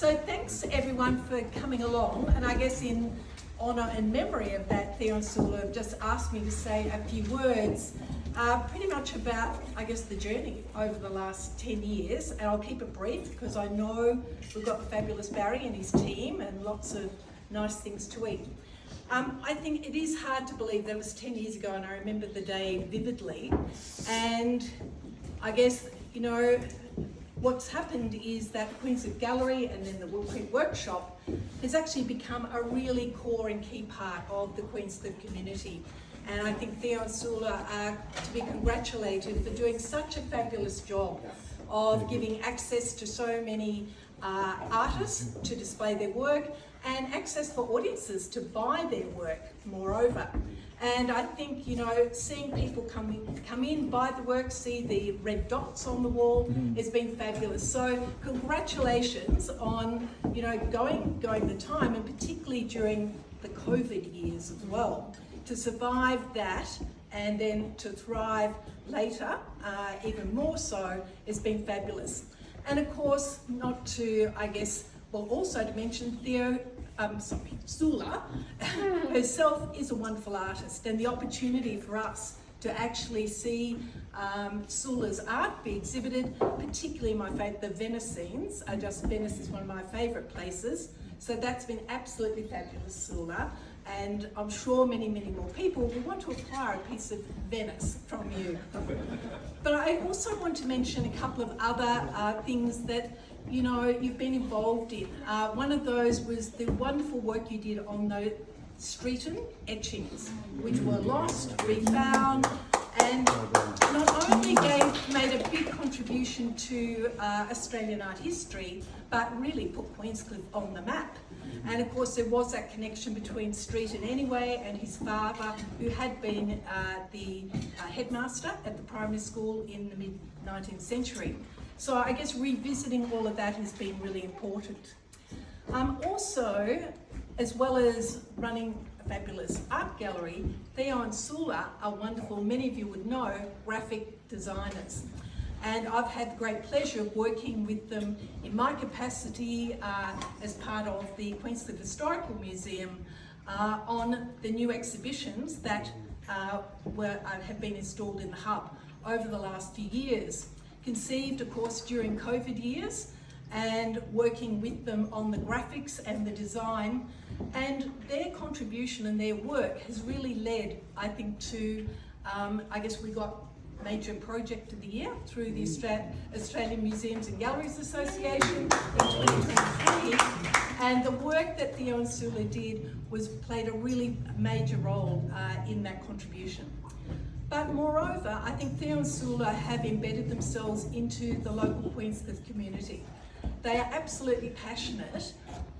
So thanks everyone for coming along, and I guess in honour and memory of that, Theo and Sula have just asked me to say a few words pretty much about, I guess, the journey over the last 10 years, and I'll keep it brief because I know we've got the fabulous Barry and his team and lots of nice things to eat. I think it is hard to believe that it was 10 years ago, and I remember the day vividly, and I guess, you know, what's happened is that the Queenscliff Gallery and then the Will Creek Workshop has actually become a really core and key part of the Queenscliff community. And I think Theo and Sula are to be congratulated for doing such a fabulous job of giving access to so many artists to display their work and access for audiences to buy their work, moreover. And I think, you know, seeing people come in, buy the work, see the red dots on the wall has been fabulous. So congratulations on, you know, going the time, and particularly during the COVID years as well, to survive that and then to thrive later, even more so, has been fabulous. And of course, not to, I guess, well, also to mention Sula herself is a wonderful artist, and the opportunity for us to actually see Sula's art be exhibited, particularly the Venice scenes, Venice is one of my favourite places, so that's been absolutely fabulous, Sula, and I'm sure many, many more people will want to acquire a piece of Venice from you. But I also want to mention a couple of other things that, you know, you've been involved in. One of those was the wonderful work you did on the Streeton etchings, which were lost, refound, and not only made a big contribution to Australian art history, but really put Queenscliff on the map. And of course there was that connection between Streeton anyway and his father, who had been the headmaster at the primary school in the mid-19th century. So I guess revisiting all of that has been really important. Also, as well as running a fabulous art gallery, Theo and Sula are wonderful, many of you would know, graphic designers. And I've had the great pleasure of working with them in my capacity as part of the Queenscliff Historical Museum on the new exhibitions that have been installed in the hub over the last few years. Conceived, of course, during COVID years, and working with them on the graphics and the design, and their contribution and their work has really led, I think, to, I guess we got Major Project of the Year through the Australian Museums and Galleries Association in 2023, and the work that Theo and Sula did played a really major role in that contribution. But moreover, I think Theo and Sula have embedded themselves into the local Queenscliff community. They are absolutely passionate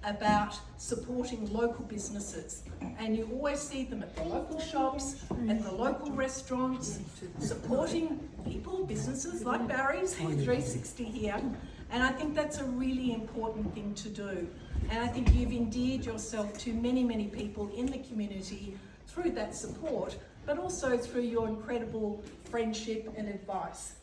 about supporting local businesses, and you always see them at the local shops, at the local restaurants, supporting people, businesses like Barry's 360 here, and I think that's a really important thing to do. And I think you've endeared yourself to many, many people in the community through that support, but also through your incredible friendship and advice.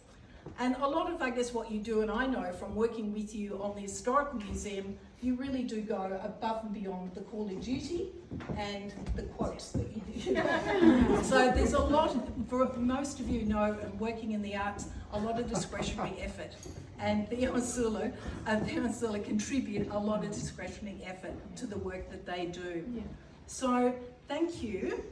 And a lot of, I guess, what you do, and I know from working with you on the Historical Museum, you really do go above and beyond the call of duty and the quotes that you do. So there's a lot, for most of you know, working in the arts, a lot of discretionary effort. And Theo and Sula contribute a lot of discretionary effort to the work that they do. Yeah. So thank you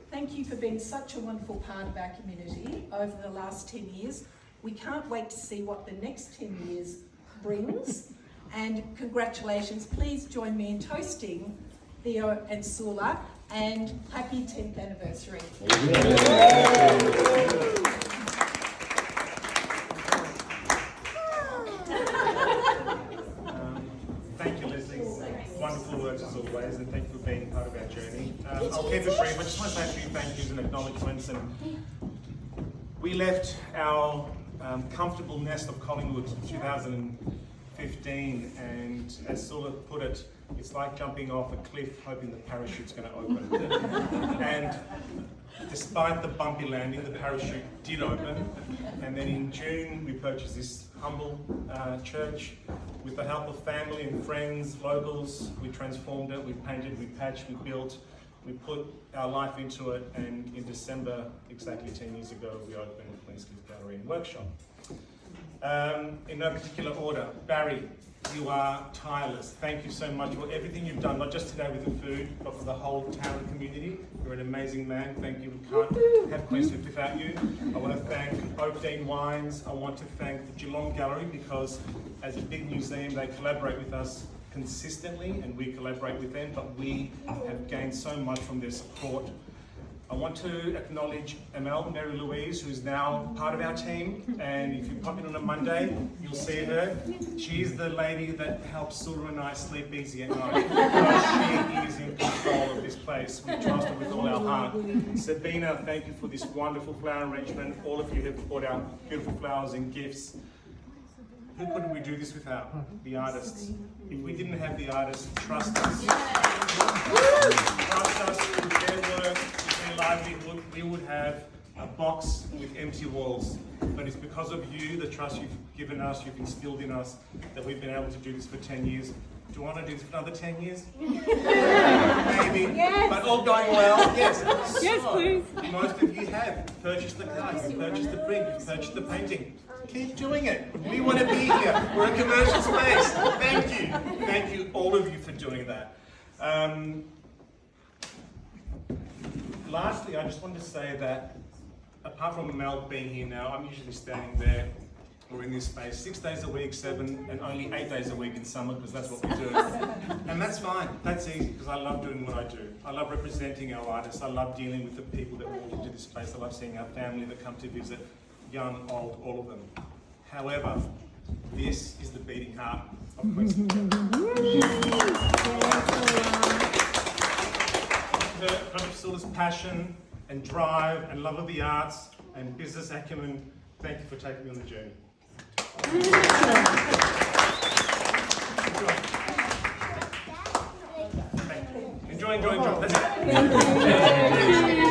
for being such a wonderful part of our community over the last 10 years. We can't wait to see what the next 10 years brings. And congratulations, please join me in toasting Theo and Sula, and happy 10th anniversary. Thank you, Lesley. Wonderful words as always, and thank you for being part of our journey. I'll keep it brief. I just want to say a few thank yous and acknowledgements. And we left our comfortable nest of Collingwood in 2015, and as Sula put it, it's like jumping off a cliff hoping the parachute's going to open. And despite the bumpy landing, the parachute did open, and then in June we purchased this humble church With the help of family and friends, locals, we transformed it, we painted, we patched, we built, we put our life into it, and in December, exactly 10 years ago, we opened Queenscliff Gallery and Workshop. In no particular order, Barry, you are tireless. Thank you so much for everything you've done, not just today with the food, but for the whole town and community. You're an amazing man. Thank you. We can't have Queenscliff without you. I want to thank Oakdean Wines. I want to thank the Geelong Gallery, because as a big museum, they collaborate with us consistently and we collaborate with them, but we have gained so much from their support. I want to acknowledge Mary Louise, who is now part of our team, and if you pop in on a Monday, you'll see her. She's the lady that helps Sula and I sleep easy at night. She is in control of this place. We trust her with all our heart. Sabina, thank you for this wonderful flower arrangement. All of you have brought out beautiful flowers and gifts. Who couldn't we do this without? The artists. If we didn't have the artists, trust us. Trust us with their work, with their livelihood, we would have a box with empty walls. But it's because of you, the trust you've given us, you've instilled in us, that we've been able to do this for 10 years. Do you want to do this for another 10 years? Maybe. Yes. But all going well? Yes. Yes, please. Most of you have purchased the car, you've purchased the print, you've purchased the painting. Keep doing it. We want to be here. We're a commercial space. Thank you. Thank you, all of you, for doing that. Lastly, I just want to say that apart from Mel being here now, I'm usually standing there or in this space 6 days a week, 7, and only 8 days a week in summer, because that's what we do. And that's fine. That's easy, because I love doing what I do. I love representing our artists. I love dealing with the people that walk into this space. I love seeing our family that come to visit. Young, old, all of them. However, this is the beating heart of Queenscliff. From Sula's passion and drive and love of the arts and business acumen, thank you for taking me on the journey. Enjoy. That's it.